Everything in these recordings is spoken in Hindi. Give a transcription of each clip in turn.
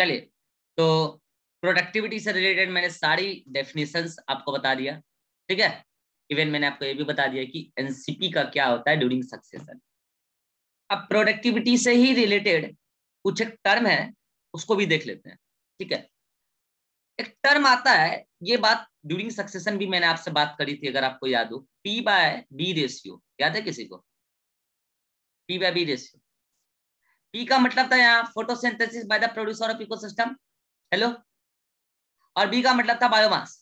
चलिए, तो प्रोडक्टिविटी से रिलेटेड मैंने सारी डेफिनेशंस आपको बता दिया, ठीक है। इवन मैंने आपको ये भी बता दिया कि एनसीपी का क्या होता है ड्यूरिंग सक्सेशन। अब प्रोडक्टिविटी से ही रिलेटेड कुछ एक टर्म है, उसको भी देख लेते हैं, ठीक है। एक टर्म आता है, ये बात ड्यूरिंग सक्सेशन भी मैंने आपसे बात करी थी, अगर आपको याद हो, पी बाय बी रेशियो, याद है किसी को? P by b ratio, p का मतलब था यहाँ photosynthesis by the producer of ecosystem, hello, और बी का मतलब था बायोमास।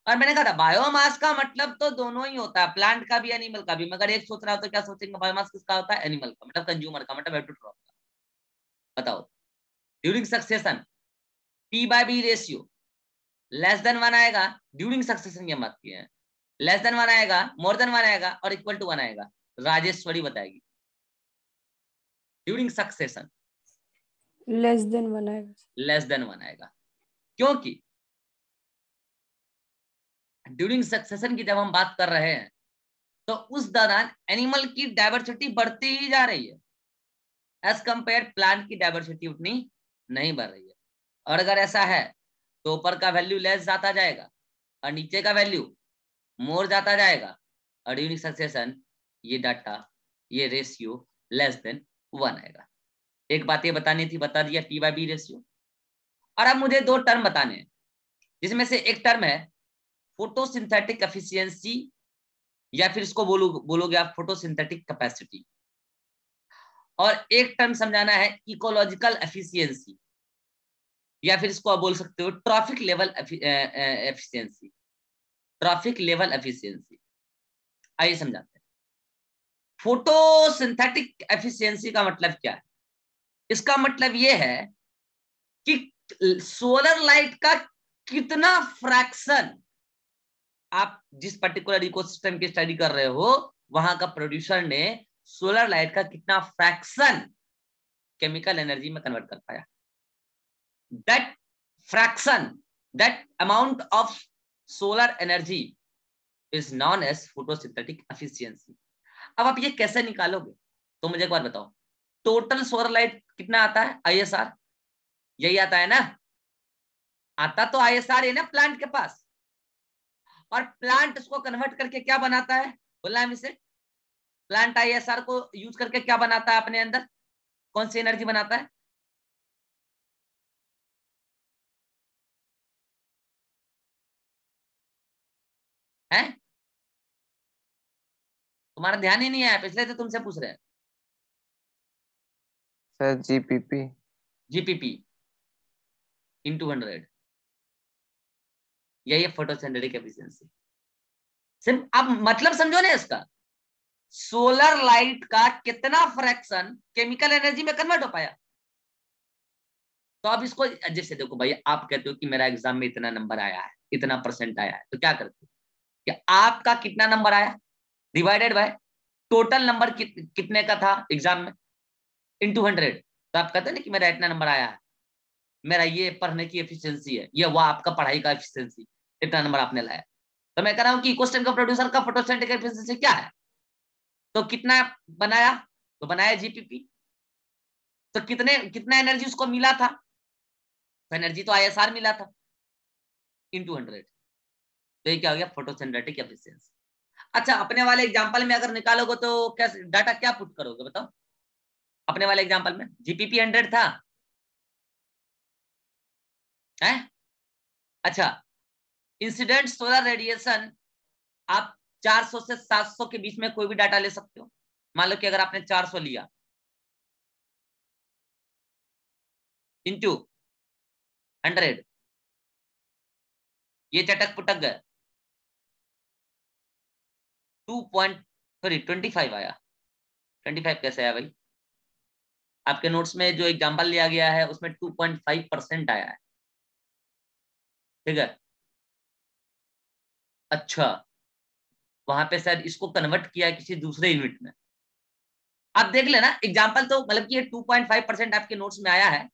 और मैंने कहा था बायोमास का मतलब तो दोनों ही होता है, प्लांट का भी एनिमल का भी, मगर एक सोच रहा हो तो क्या सोचेंगे, बायोमास किसका होता है? एनिमल का, मतलब कंज्यूमर का, मतलब हेटरोट्रॉफ का। बताओ, during succession p by b ratio less than 1 आएगा, ड्यूरिंग सक्सेशन की बात किए हैं, लेस देन 1 आएगा, मोर देन 1 आएगा, और इक्वल टू 1 आएगा। राजेश्वरी बताएगी। ड्यूरिंग सक्सेशन लेस देन 1 आएगा। लेस देन 1 आएगा, क्योंकि ड्यूरिंग सक्सेशन की जब हम बात कर रहे हैं तो उस दौरान एनिमल की डाइवर्सिटी बढ़ती ही जा रही है, एज कंपेयर प्लांट की डाइवर्सिटी उतनी नहीं बढ़ रही है। और अगर ऐसा है तो ऊपर का वैल्यू लेस जाता जाएगा और नीचे का वैल्यू मोर जाता जाएगा, और ड्यूरिंग सक्सेशन ये डाटा, ये रेशियो लेस देन 1 आएगा। एक बात ये बतानी थी, बता दिया, पी बाय बी रेशियो। और अब मुझे दो टर्म बताने हैं, जिसमें से एक टर्म है फोटोसिंथेटिक एफिशिएंसी, या फिर इसको बोलोगे आप फोटोसिंथेटिक कैपेसिटी, और एक टर्म समझाना है इकोलॉजिकल एफिशिएंसी, या फिर इसको आप बोल सकते हो trophic level efficiency, trophic level efficiency. आइए समझाते हैं। फोटोसिंथेटिक एफिशिएंसी का मतलब क्या है? इसका मतलब ये है कि सोलर लाइट का कितना फ्रैक्शन, आप जिस पर्टिकुलर इकोसिस्टम की स्टडी कर रहे हो वहां का प्रोड्यूसर ने सोलर लाइट का कितना फ्रैक्शन केमिकल एनर्जी में कन्वर्ट कर पाया। That fraction, that amount of solar energy is known as photosynthetic efficiency. अब आप ये कैसे निकालोगे? तो मुझे एक बार बताओ, टोटल सोलर लाइट कितना आता है? आईएसआर, यही आता है ना? आता तो आईएसआर है ना प्लांट के पास, और प्लांट उसको कन्वर्ट करके क्या बनाता है? बोला है इसे, प्लांट आईएसआर को यूज करके क्या बनाता है अपने अंदर? कौन सी एनर्जी बनाता है? हैं? तुम्हारा ध्यान ही नहीं आया, पिछले तो तुमसे पूछ रहे हैं। सर जीपीपी, जीपीपी इंटू 100, यही है फोटोसिंथेटिक एफिशिएंसी। सिर्फ अब मतलब समझो ना इसका, सोलर लाइट का कितना फ्रैक्शन केमिकल एनर्जी में कन्वर्ट हो पाया। तो अब इसको जैसे देखो भाई, आप कहते हो कि मेरा एग्जाम में इतना नंबर आया है, इतना परसेंट आया है, तो क्या करते हो कि आपका कितना नंबर आया डिवाइडेड बाय टोटल नंबर कितने का था एग्जाम में, इंटू 100। तो आप कहते हैं ना कि मेरा इतना नंबर आया है, मेरा ये पढ़ने की एफिशिएंसी है, ये वो आपका पढ़ाई का एफिशिएंसी, इतना नंबर आपने लाया। तो मैं कह रहा हूँ कि इकोसिस्टम का प्रोड्यूसर का फोटोसिंथेटिक एफिशिएंसी क्या है? तो कितना बनाया? तो बनाया जीपीपी। तो कितना एनर्जी उसको मिला था? तो एनर्जी तो आईएसआर मिला था, इंटू 100। तो ये क्या हो गया? Photosynthetic efficiency. अच्छा, अपने वाले एग्जांपल में अगर निकालोगे तो क्या डाटा क्या पुट करोगे बताओ? अपने वाले एग्जांपल में जीपीपी 100 था, है? अच्छा, इंसिडेंट सोलर रेडिएशन आप 400 से 700 के बीच में कोई भी डाटा ले सकते हो। मान लो कि अगर आपने 400 लिया इंटू 100, ये चटक पुटक गए 25 आया। 25 कैसे आया भाई? आपके नोट्स में जो एग्जांपल लिया गया है उसमें 2.5% आया है, ठीक है। अच्छा, वहां पे शायद इसको कन्वर्ट किया है किसी दूसरे यूनिट में। आप देख लेना एग्जाम्पल, तो मतलब कि ये 2.5% आपके नोट्स में आया है,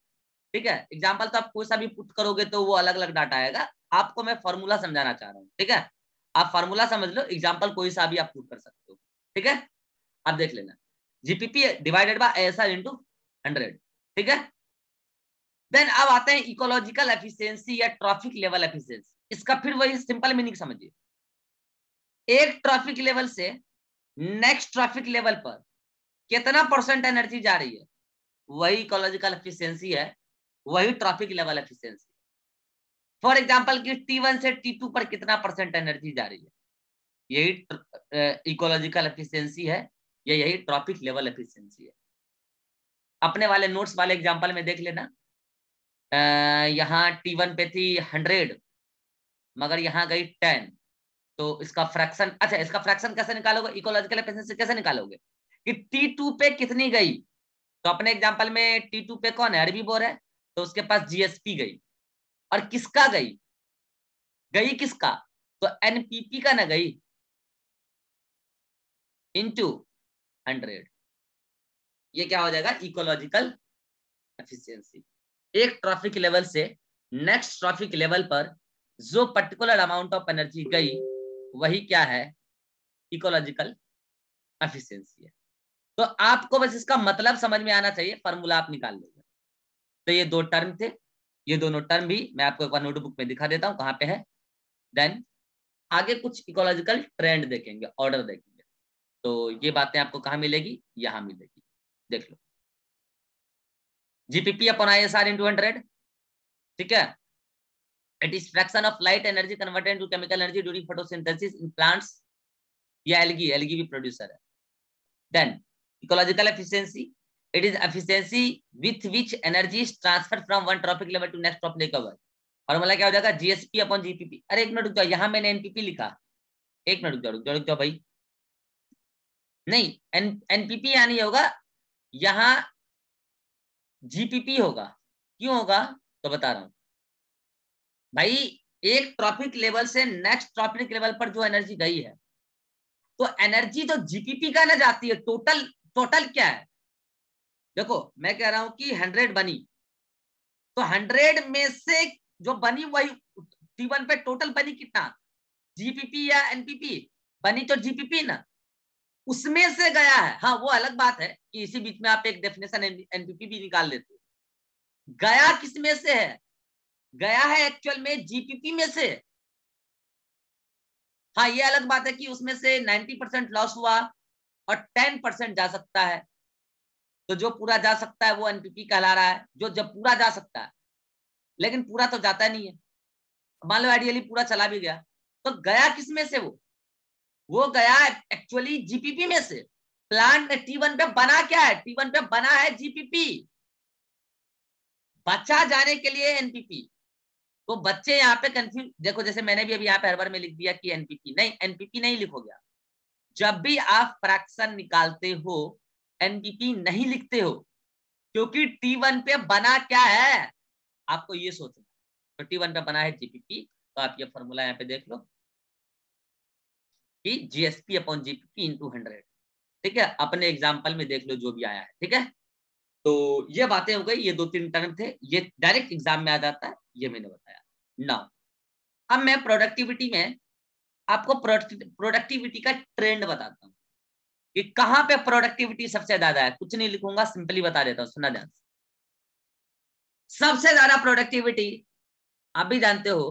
ठीक है। एग्जाम्पल तो आप कोई सा भी पुट करोगे तो वो अलग अलग डाटा आएगा। आपको मैं फॉर्मूला समझाना चाह रहा हूँ, ठीक है। आप फॉर्मूला समझ लो, एग्जाम्पल कोई सा भी आप पुट कर सकते हो, ठीक है। आप देख लेना, GPP divided by ISR into 100, ठीक है। देन अब आते हैं इकोलॉजिकल एफिशिएंसी या ट्रॉफिक लेवल एफिशिएंसी। इसका फिर वही सिंपल मीनिंग समझिए, एक ट्रॉफिक लेवल से नेक्स्ट ट्रॉफिक लेवल पर कितना परसेंट एनर्जी जा रही है, वही इकोलॉजिकल एफिशिएंसी है, वही trophic level efficiency. For example कि T1 से T2 पर कितना परसेंट एनर्जी जा रही है, यही इकोलॉजिकल एफिशिएंसी है या यही ट्रॉफिक लेवल एफिशिएंसी है। अपने वाले नोट्स वाले एग्जांपल में देख लेना, यहाँ T1 पे थी 100 मगर यहाँ गई 10, तो इसका फ्रैक्शन, अच्छा इसका फ्रैक्शन कैसे निकालोगे, इकोलॉजिकल एफिशिएंसी कैसे निकालोगे कि T2 पे कितनी गई। तो अपने एग्जांपल में T2 पे कौन है, हेर्बिवोर है, तो उसके पास GSP गई, और किसका गई, गई किसका, तो NPP का ना गई, इंटू 100, ये क्या हो जाएगा, इकोलॉजिकल एफिशिएंसी। एक ट्रॉफिक लेवल से नेक्स्ट ट्रॉफिक लेवल पर जो पर्टिकुलर अमाउंट ऑफ एनर्जी गई, वही क्या है, इकोलॉजिकल एफिशिएंसी है। तो आपको बस इसका मतलब समझ में आना चाहिए, फॉर्मूला आप निकाल लोगे। तो ये दो टर्म थे, ये दोनों टर्म भी मैं आपको एक बार नोटबुक में दिखा देता हूं कहां पे है। देन आगे कुछ इकोलॉजिकल ट्रेंड देखेंगे, ऑर्डर देखेंगे। तो ये बातें आपको कहां मिलेगी, यहां मिलेगी, देख लो। जीपीपी अपॉन ISR इंटू 100, ठीक है। It is fraction of light energy converted to chemical energy during photosynthesis in plants, या एल्गी भी प्रोड्यूसर है। Then ecological efficiency, it is efficiency with which energy is transferred from one trophic level to next trophic level. Formula क्या हो जाएगा, GSP अपॉन GPP। अरे एक मिनट रुक जाओ, यहाँ मैंने NPP लिखा, एक मिनट रुक जाओ भाई, नहीं NPP यानी होगा, यहाँ GPP होगा। क्यों होगा, तो बता रहा हूं भाई, एक ट्रॉपिक लेवल से नेक्स्ट ट्रॉपिक लेवल पर जो एनर्जी गई है, तो एनर्जी तो GPP का ना जाती है, टोटल टोटल क्या है, देखो मैं कह रहा हूं कि 100 बनी, तो 100 में से जो बनी वही T1 पे टोटल बनी कितना, GPP या NPP, बनी तो GPP ना, उसमें से गया है। हाँ वो अलग बात है कि इसी बीच में आप एक डेफिनेशन NPP भी निकाल लेते हो, गया किस में से है, गया है एक्चुअल में GPP में से। हाँ ये अलग बात है कि उसमें से 90% लॉस हुआ और 10% जा सकता है, तो जो पूरा जा सकता है वो NPP कहला रहा है, जो जब पूरा जा सकता है, लेकिन पूरा तो जाता नहीं है। मान लो आइडियली पूरा चला भी गया, तो गया किस में से, वो गया एक्चुअली GPP में से। प्लांट ने T1 पे बना क्या है, T1 पे बना है GPP, बचा जाने के लिए NPP। तो बच्चे यहाँ पे कंफ्यूज, देखो जैसे मैंने भी अभी यहाँ पे हर बार में लिख दिया कि NPP नहीं, NPP नहीं लिखोगे। जब भी आप फ्रैक्शन निकालते हो NPP नहीं लिखते हो, क्योंकि T1 पे बना क्या है, आपको ये सोचना। तो T1 पे बना है GPP, तो आप ये फॉर्मूला यहाँ पे देख लो कि GSP अपॉन GPP इंटू 100, ठीक है। अपने एग्जाम्पल में देख लो जो भी आया है, ठीक है। तो ये बातें हो गई, ये 2-3 टर्म थे, ये डायरेक्ट एग्जाम में आ जाता है, ये मैंने बताया। नाउ अब मैं प्रोडक्टिविटी में आपको प्रोडक्टिविटी का ट्रेंड बताता हूँ कि कहां पे प्रोडक्टिविटी सबसे ज्यादा है। कुछ नहीं लिखूंगा, सिंपली बता देता हूँ, सुना ध्यान से। सबसे ज्यादा प्रोडक्टिविटी आप भी जानते हो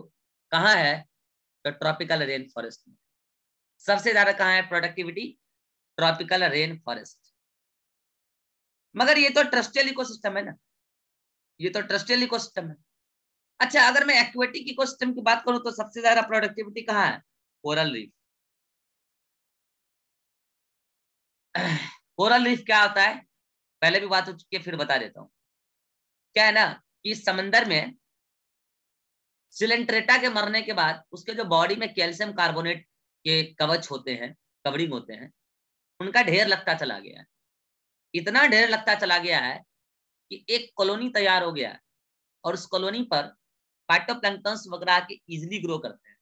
कहां है, तो ट्रॉपिकल रेन फॉरेस्ट में। सबसे ज्यादा कहां है प्रोडक्टिविटी, ट्रॉपिकल रेन फॉरेस्ट। मगर ये तो ट्रस्टियल इकोसिस्टम है ना, ये तो ट्रस्टियल इकोसिस्टम है। अच्छा अगर मैं एक्वेटिक इकोसिस्टम की बात करूं तो सबसे ज्यादा प्रोडक्टिविटी कहां है, कोरल रीफ। कोरल रीफ क्या होता है, पहले भी बात हो चुकी है, फिर बता देता हूं। क्या है ना कि समंदर में सिलेंट्रेटा के मरने के बाद उसके जो बॉडी में कैल्शियम कार्बोनेट के कवच होते हैं, कवरिंग होते हैं, उनका ढेर लगता चला गया है। इतना ढेर लगता चला गया है कि एक कॉलोनी तैयार हो गया है, और उस कॉलोनी पर फाइटोप्लैंक्टन्स वगैरह के इजिली ग्रो करते हैं,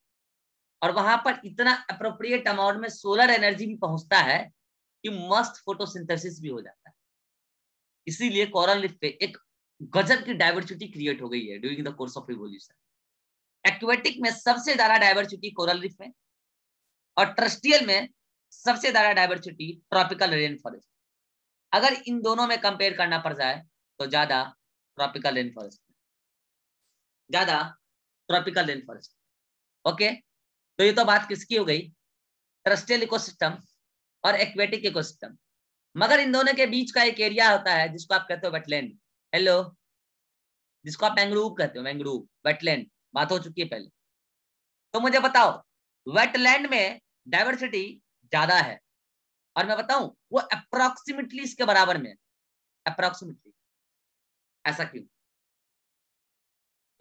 और वहां पर इतना अप्रोप्रिएट अमाउंट में सोलर एनर्जी भी पहुंचता है कि मस्त फोटोसिंथेसिस भी हो जाता है। इसीलिए कोरल रीफ पे एक गजब की डाइवर्सिटी क्रिएट हो गई है during the course of evolution. Aquatic में सबसे ज्यादा डाइवर्सिटी कोरल रीफ में, और ट्रस्टियल में सबसे ज्यादा डाइवर्सिटी ट्रॉपिकल रेन फॉरेस्ट। अगर इन दोनों में कंपेयर करना पड़ जाए तो ज्यादा ट्रॉपिकल रेन फॉरेस्ट में। ज्यादा ट्रॉपिकल रेन फॉरेस्ट। ओके, तो ये तो बात किसकी हो गई, टेरेस्ट्रियल इकोसिस्टम और एक्वेटिक इकोसिस्टम। मगर इन दोनों के बीच का एक एरिया होता है जिसको आप कहते हो वेटलैंड। हेलो, जिसको आप मैंग्रोव कहते हो, मैंग्रोव वेटलैंड, बात हो चुकी है पहले। तो मुझे बताओ, वेटलैंड में डाइवर्सिटी ज्यादा है, और मैं बताऊं वो अप्रोक्सीमेटली इसके बराबर में, अप्रोक्सीमेटली। ऐसा क्यों,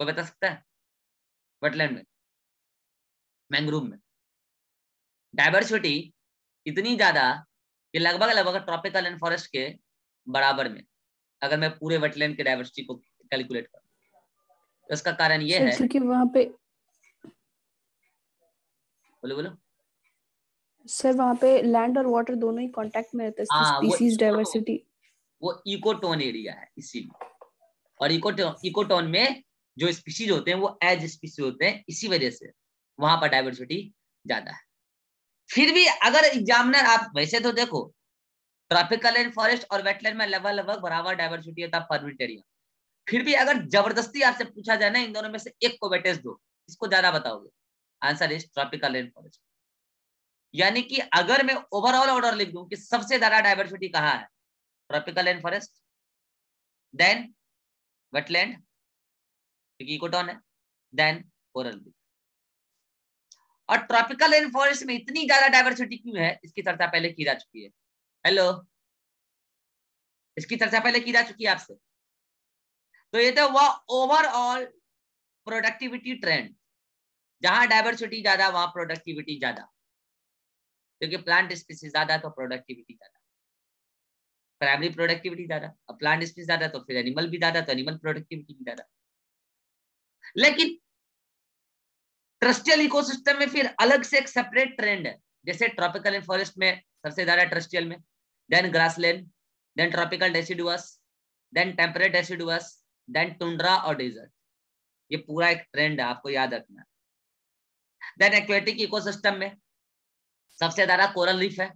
कोई बता सकता है? वेटलैंड में, मैंग्रोव में डाइवर्सिटी इतनी ज्यादा कि लगभग लगभग ट्रॉपिकल एंड फॉरेस्ट के बराबर में, अगर मैं पूरे वेटलैंड के डाइवर्सिटी को कैलकुलेट करूं। तो इसका कारण ये सर है, क्योंकि वहाँ पे, बोलो बोलो। सर वहाँ पे लैंड और वाटर दोनों ही कांटेक्ट में रहते हैं, तो हाँ, स्पीसीज डाइवर्सिटी। वो इकोटोन एरिया है इसीलिए, और इकोटोन में जो स्पीशीज होते हैं वो एज स्पीशीज होते हैं, इसी वजह से वहां पर डाइवर्सिटी ज्यादा है। फिर भी अगर एग्जामिनर, आप वैसे तो देखो ट्रॉपिकल एंड फॉरेस्ट और वेटलैंड में लगभग लगभग बराबर डाइवर्सिटी होता है परमिट एरिया। फिर भी अगर जबरदस्ती आपसे पूछा जाए ना इन दोनों में से एक को वेटेज दो, इसको ज्यादा बताओगे? Answer is tropical rain forest. यानी कि अगर मैं ओवरऑल ऑर्डर लिख दूं कि सबसे ज्यादा डाइवर्सिटी कहाँ है, tropical rain forest, then wetland क्योंकि इकोटॉन है, देन कोरल रीफ। और ट्रॉपिकल रेन फॉरेस्ट में इतनी ज्यादा डाइवर्सिटी क्यों है, इसकी चर्चा पहले की जा चुकी है। हेलो, इसकी चर्चा पहले की जा चुकी है आपसे। तो ये तो वह ओवरऑल प्रोडक्टिविटी ट्रेंड, जहां डाइवर्सिटी ज्यादा वहां प्रोडक्टिविटी ज्यादा, क्योंकि प्लांट स्पीसीज ज्यादा तो प्रोडक्टिविटी ज्यादा, प्राइमरी प्रोडक्टिविटी ज्यादा। अब प्लांट स्पीसीज ज्यादा तो फिर एनिमल भी ज्यादा, तो एनिमल प्रोडक्टिविटी भी ज्यादा। लेकिन टेरेस्ट्रियल इकोसिस्टम में फिर अलग से एक सेपरेट ट्रेंड है। जैसे ट्रॉपिकल एंड फॉरेस्ट में सबसे ज्यादा टेरेस्ट्रियल में, then grassland, then tropical deciduous, then temperate deciduous, then tundra और डेजर्ट। ये पूरा एक ट्रेंड है, आपको याद रखना है। देन एक्वेटिक इकोसिस्टम में सबसे ज्यादा कोरल रीफ है,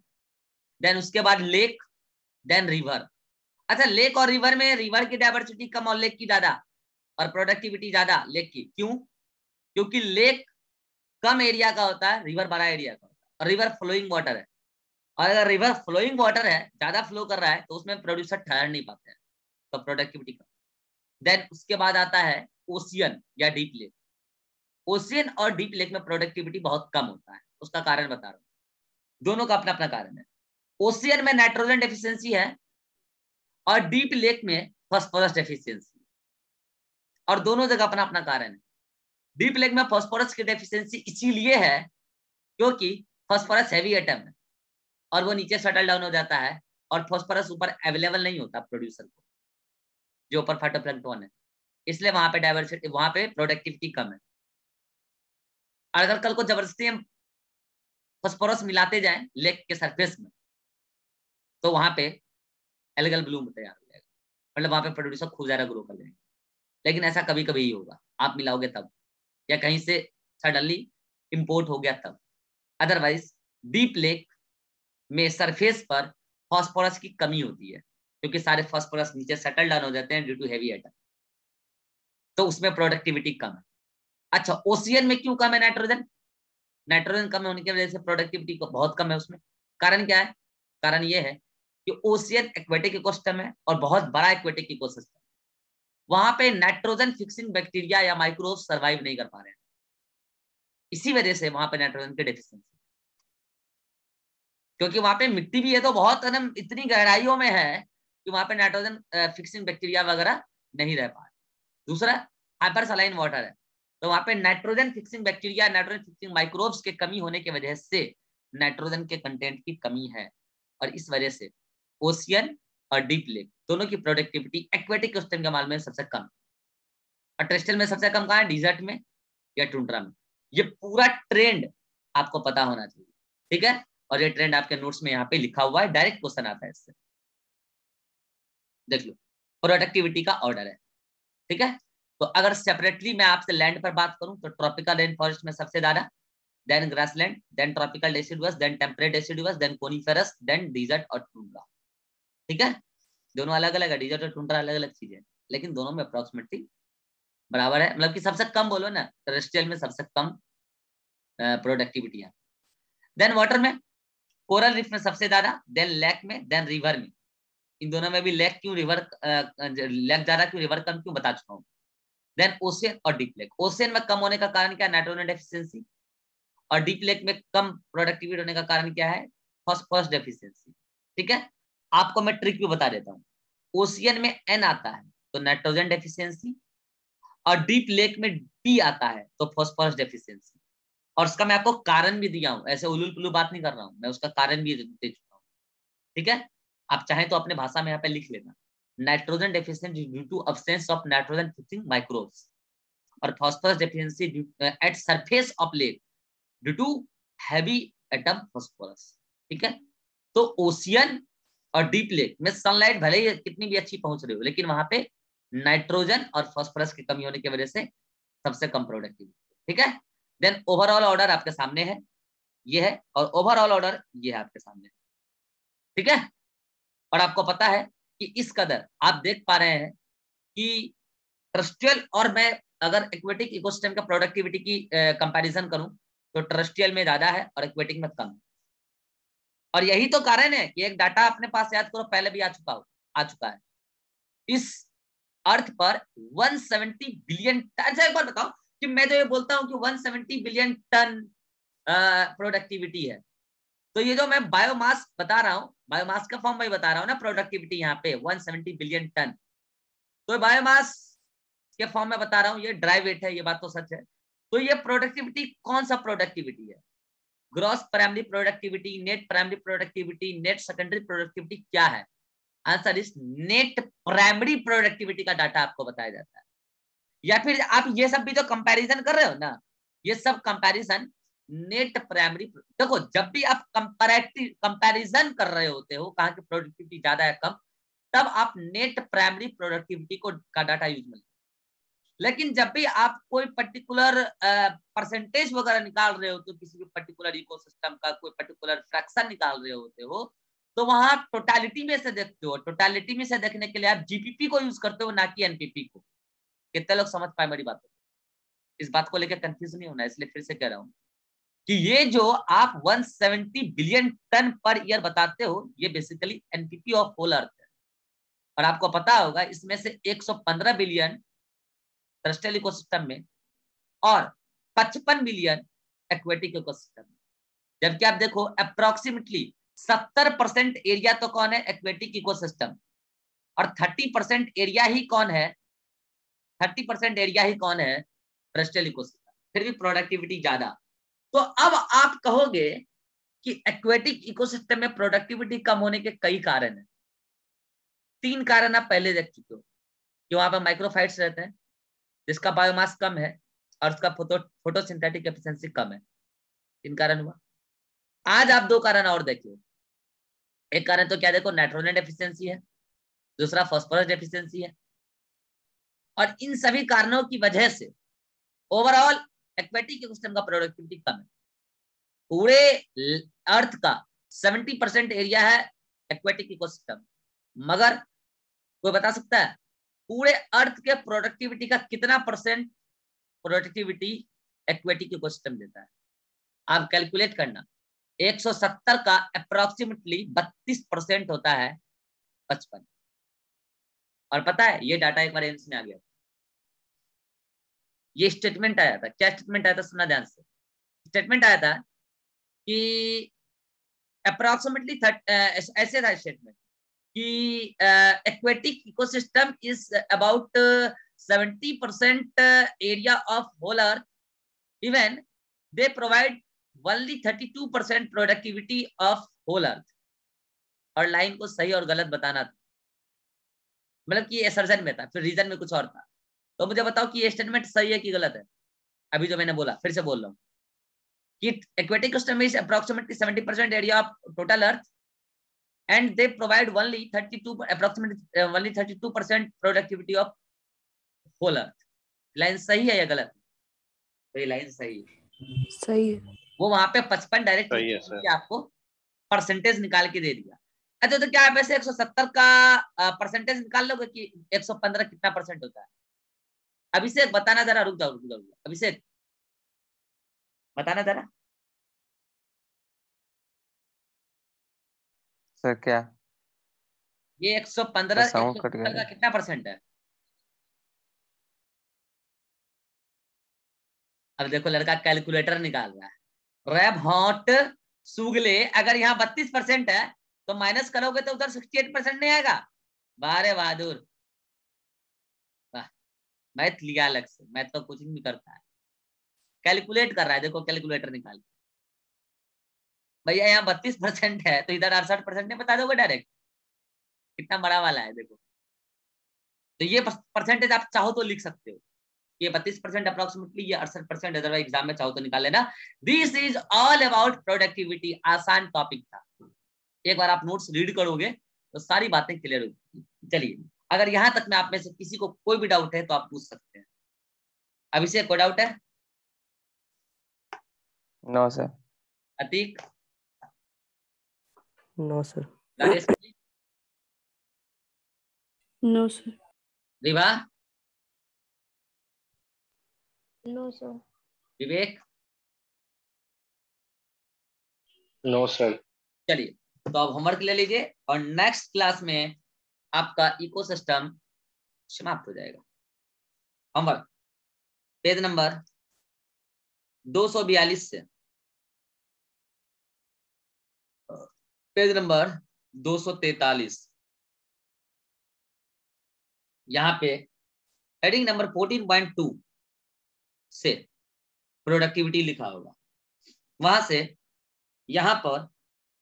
देन उसके बाद लेक, देन रिवर। अच्छा, लेक और रिवर में रिवर की डाइवर्सिटी कम और लेक की ज्यादा, और प्रोडक्टिविटी ज्यादा लेक की। क्यों? क्योंकि लेक कम एरिया का होता है, रिवर बड़ा एरिया का होता है, और रिवर फ्लोइंग वाटर है। और अगर रिवर फ्लोइंग वाटर है, ज्यादा फ्लो कर रहा है, तो उसमें प्रोड्यूसर ठहर नहीं पाते हैं, तो प्रोडक्टिविटी कम। देन उसके बाद आता है ओशियन या डीप लेक। ओशियन और डीप लेक में प्रोडक्टिविटी बहुत कम होता है, उसका कारण बता रहा हूँ। दोनों का अपना अपना कारण है। ओशियन में नाइट्रोजन डेफिशिएंसी है, और डीप लेक में फास्फोरस डेफिशिएंसी, और दोनों जगह अपना अपना कारण है। डीप लेक में फास्फोरस की डेफिशिएंसी इसीलिए है क्योंकि फास्फोरस हैवी एटम है, और वो नीचे सेटल डाउन हो जाता है, और फास्फोरस ऊपर अवेलेबल नहीं होता प्रोड्यूसर को, जो ऊपर फाइटोप्लैंक्टन है, इसलिए वहां पे डाइवर्सिटी, वहां पे प्रोडक्टिविटी कम है। और अगर कल को जबरदस्ती हम फास्फोरस मिलाते जाएं लेक के सरफेस में, तो वहां पे एल्गल ब्लूम तैयार हो जाएगा, मतलब वहां पे प्रोड्यूसर खूब ज्यादा ग्रो कर लेंगे। लेकिन ऐसा कभी कभी ही होगा, आप मिलाओगे तब, या कहीं से सडनली इंपोर्ट हो गया तब। अदरवाइज डीप लेक में सरफेस पर फास्फोरस की कमी होती है, क्योंकि सारे फास्फोरस नीचे सेटल डाउन हो जाते हैं ड्यू टू हैवी एटम, तो उसमें प्रोडक्टिविटी कम है। अच्छा, ओशियन में क्यों कम है नाइट्रोजन? नाइट्रोजन कम होने की वजह से प्रोडक्टिविटी बहुत कम है उसमें। कारण क्या है? कारण ये है कि ओशियन एक्वेटिक इकोसिस्टम है, और बहुत बड़ा एक्वेटिक इकोसिस्टम, वहां पे नाइट्रोजन फिक्सिंग बैक्टीरिया या माइक्रोब सर्वाइव नहीं कर पा रहे हैं, इसी वजह से वहां पे नाइट्रोजन की डेफिशिएंसी। क्योंकि वहां पे मिट्टी भी है तो बहुत एकदम इतनी गहराइयों में है कि वहां पे नाइट्रोजन फिक्सिंग बैक्टीरिया वगैरह नहीं रह पा रहे। दूसरा, हाइपर सलाइन वाटर है, तो वहां पे nitrogen fixing bacteria, nitrogen fixing microbes के कमी होने की वजह से नाइट्रोजन के कंटेंट की कमी है, और इस वजह से ओशियन और डीप लेक दोनों की प्रोडक्टिविटी एक्वेटिक इकोसिस्टम के मामले में सबसे कम, और टेरेस्ट्रियल में सबसे कम कहाँ है? डिजर्ट में या टुंड्रा में। ये पूरा ट्रेंड आपको पता होना चाहिए, ठीक है? और ये ट्रेंड आपके नोट्स में यहाँ पे लिखा हुआ है, डायरेक्ट क्वेश्चन आता है इससे, देख लो। प्रोडक्टिविटी का ऑर्डर है, ठीक है? तो अगर सेपरेटली मैं आपसे लैंड पर बात करूं तो ट्रॉपिकल रेन फॉरेस्ट में सबसे ज्यादा, then grassland, then tropical deciduous, then temperate deciduous, then coniferous, then desert और टुंड्रा, ठीक है? दोनों अलग अलग है, डिजर्ट और टुंड्रा अलग अलग चीजें, लेकिन दोनों में अप्रोक्सीमेटली बराबर है, मतलब कि सबसे कम बोलो ना, टेरेस्ट्रियल में सबसे कम प्रोडक्टिविटी है। देन वाटर में, कोरल रीफ में सबसे ज्यादा, देन लेक में, देन रिवर में। इन दोनों में भी लेक क्यों, रिवर लेक ज्यादा क्यों, रिवर कम क्यों, बता चुका हूँ। देन ओशियन और डीप लेक। ओशियन में कम होने का कारण क्या है, नाइट्रोजन डेफिशिएंसी, और डीप लेक में कम प्रोडक्टिविटी होने का कारण क्या है, फॉस्फोरस डेफिशिएंसी। ठीक है, आपको मैं ट्रिक भी बता देता हूँ। ओशियन में एन आता है तो नाइट्रोजन डेफिशिएंसी, और डीप लेक में डी आता है तो फॉस्फोरस डेफिशिएंसी। और उसका मैं आपको कारण भी दिया हूँ, ऐसे उलूल पुलू बात नहीं कर रहा हूँ मैं, उसका कारण भी दे चुका हूँ। ठीक है, आप चाहें तो अपने भाषा में यहाँ पे लिख लेना, nitrogen deficiency due to absence of nitrogen fixing microbes, और phosphorus deficiency at surface of lake due to heavy atom phosphorus. ठीक है, तो ओशियन और डीप लेक में सनलाइट भले ही कितनी भी अच्छी पहुंच रही हो, लेकिन वहां पे नाइट्रोजन और फॉस्फोरस की कमी होने की वजह से सबसे कम प्रोडक्टिविटी। ठीक है, देन ओवरऑल ऑर्डर आपके सामने है, ये है, और ओवरऑल ऑर्डर ये है आपके सामने। ठीक है, और आपको पता है कि इस कदर आप देख पा रहे हैं कि टेरेस्ट्रियल, और मैं अगर एक्वेटिक इकोसिस्टम का प्रोडक्टिविटी की कंपैरिजन करूं तो टेरेस्ट्रियल में ज्यादा है और एक्वेटिक में कम है। और यही तो कारण है कि एक डाटा अपने पास याद करो, पहले भी आ चुका है, इस अर्थ पर 170 बिलियन टन। अच्छा एक बार बताओ कि मैं जो ये बोलता हूं कि 170 बिलियन टन प्रोडक्टिविटी है, तो ये जो मैं बायोमास बता रहा हूँ, बायोमास का फॉर्म में बता रहा हूँ ना, प्रोडक्टिविटी यहाँ पे 170 बिलियन टन, तो बायोमास के फॉर्म में बता रहा हूँ, ये ड्राई वेट है, ये बात तो सच है। तो ये प्रोडक्टिविटी कौन सा प्रोडक्टिविटी है, gross primary productivity, net primary productivity, net secondary productivity क्या है? Answer is net primary productivity का डाटा आपको बताया जाता है। या फिर आप ये सब भी जो कंपैरिजन कर रहे हो ना, ये सब कंपैरिजन नेट प्राइमरी। देखो जब भी आप कंपैरिजन कर रहे होते हो कहाँ की प्रोडक्टिविटी ज्यादा है कम, तब आप नेट प्राइमरी प्रोडक्टिविटी को का डाटा यूज में। लेकिन जब भी आप कोई पर्टिकुलर परसेंटेज वगैरह निकाल रहे हो तो किसी भी पर्टिकुलर इकोसिस्टम का कोई पर्टिकुलर फ्रैक्शन निकाल रहे होते हो, तो वहां टोटालिटी में से देखते हो। टोटालिटी में से देखने के लिए आप जीपीपी को यूज करते हो, ना कि एनपीपी को। कितने लोग समझ पाए मेरी बात? इस बात को लेकर कंफ्यूज नहीं होना, इसलिए फिर से कह रहा हूँ कि ये जो आप 170 बिलियन टन पर ईयर बताते हो, ये basically NPP of whole earth है। और आपको पता होगा इसमें से 115 बिलियन टेरेस्ट्रियल इकोसिस्टम में और 55 बिलियन एक्वेटिक इकोसिस्टम में। जबकि आप देखो अप्रोक्सीमेटली 70% एरिया तो कौन है, एक्वेटिक इकोसिस्टम, और 30% एरिया ही कौन है, 30% एरिया ही कौन है, टेरेस्ट्रियल इकोसिस्टम। फिर भी प्रोडक्टिविटी ज्यादा। तो अब आप कहोगे कि एक्वेटिक इकोसिस्टम में प्रोडक्टिविटी कम होने के कई कारण हैं। 3 कारण आप पहले देख चुके हो कि वहां पर माइक्रोफाइट्स रहते हैं जिसका बायोमास कम है और उसका फोटोसिंथेटिक एफिशिएंसी कम है। 3 कारण हुआ। आज आप 2 कारण और देखिए। एक कारण तो क्या देखो, नाइट्रोजन डेफिशिएंसी है, दूसरा फास्फोरस डेफिशिएंसी है। और इन सभी कारणों की वजह से ओवरऑल एक्वेटिक इकोसिस्टम का प्रोडक्टिविटी कम है। पूरे अर्थ का 70% एरिया है एक्वेटिक इकोसिस्टम, मगर कोई बता सकता है पूरे अर्थ के प्रोडक्टिविटी का कितना परसेंट प्रोडक्टिविटी एक्वेटिक इकोसिस्टम देता है? आप कैलकुलेट करना, 170 का अप्रोक्सीमेटली 32% होता है 55। और पता है ये डाटा एक बार एम्स में आ गया, ये स्टेटमेंट आया था। क्या स्टेटमेंट आया था, सुना ध्यान से। स्टेटमेंट आया था कि अप्रोक्सीमेटली ऐसे था स्टेटमेंट कि aquatic ecosystem is about 70% area of whole earth, even they provide only 32% productivity of whole earth. और लाइन को सही और गलत बताना था, मतलब कि असर्जन में था, फिर रीजन में कुछ और था। तो मुझे बताओ कि ये स्टेटमेंट सही है कि गलत है? अभी जो मैंने बोला फिर से बोल रहा हूँ कि aquatic ecosystem is approximately 70% area of total earth and they provide only 32 approximately only 32% productivity of whole earth। Line सही है या गलत? तो ये लाइन सही है। सही है। वो वहां पे 55 डायरेक्ट आपको परसेंटेज निकाल के दे दिया। अच्छा तो क्या आप ऐसे 170 का परसेंटेज निकाल लोगे कि 115 कितना परसेंट होता है? अभिषेक बताना जरा, रुक जाओ अभिषेक बताना जरा। सर क्या? ये 115 साउंड कट 170 का गया। कितना परसेंट है? अब देखो लड़का कैलकुलेटर निकाल रहा है। रैब हॉट सुगले, अगर यहाँ 32% है तो माइनस करोगे तो उधर 68% नहीं आएगा। बारे बहादुर, वाह। मैथ लिया अलग से, मैथ तो कुछ नहीं करता है, कैलकुलेट कर रहा है। देखो कैलकुलेटर निकाल, भैया यहाँ 32% है तो इधर 68% नहीं बता दोगे डायरेक्ट? कितना बड़ा वाला है देखो। तो ये परसेंटेज आप चाहो तो लिख सकते हो, ये 32% अप्रोक्सीमेटली, ये 68%, अदरवाइज एग्जाम में चाहो तो निकाल लेना। This is all about productivity. आसान टॉपिक था, एक बार आप नोट्स रीड करोगे तो सारी बातें क्लियर होगी। चलिए, अगर यहां तक में आप में से किसी को कोई भी डाउट है तो आप पूछ सकते हैं। अभिषेक कोई डाउट है? No sir. Atiq? No sir. Rajesh? No sir. Riva? No sir. Vivek? No sir. चलिए, तो अब होमवर्क ले लीजिए और नेक्स्ट क्लास में आपका इकोसिस्टम समाप्त हो जाएगा। होमवर्क पेज नंबर 242 से पेज नंबर 243, यहाँ पे हेडिंग नंबर 14.2 से प्रोडक्टिविटी लिखा होगा, वहां से यहाँ पर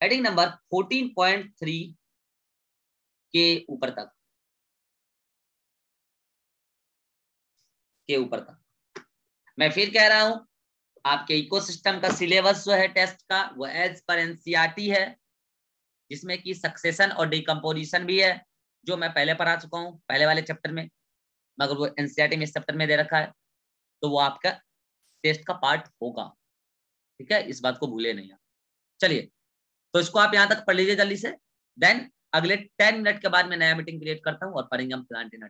हेडिंग नंबर 14.3 के ऊपर तक मैं फिर कह रहा हूं, आपके इकोसिस्टम का सिलेबस जो है टेस्ट का वो एज पर एनसीईआरटी है, जिसमें कि सक्सेशन और डिकम्पोजिशन भी है, जो मैं पहले पढ़ा चुका हूं पहले वाले चैप्टर में, मगर वो एनसीईआरटी में इस चैप्टर में दे रखा है, तो वो आपका टेस्ट का पार्ट होगा। ठीक है, इस बात को भूले नहीं आप। चलिए, तो इसको आप यहाँ तक पढ़ लीजिए जल्दी से, देन अगले 10 मिनट के बाद मैं नया मीटिंग क्रिएट करता हूँ और पढ़ेंगे हम प्लांट इन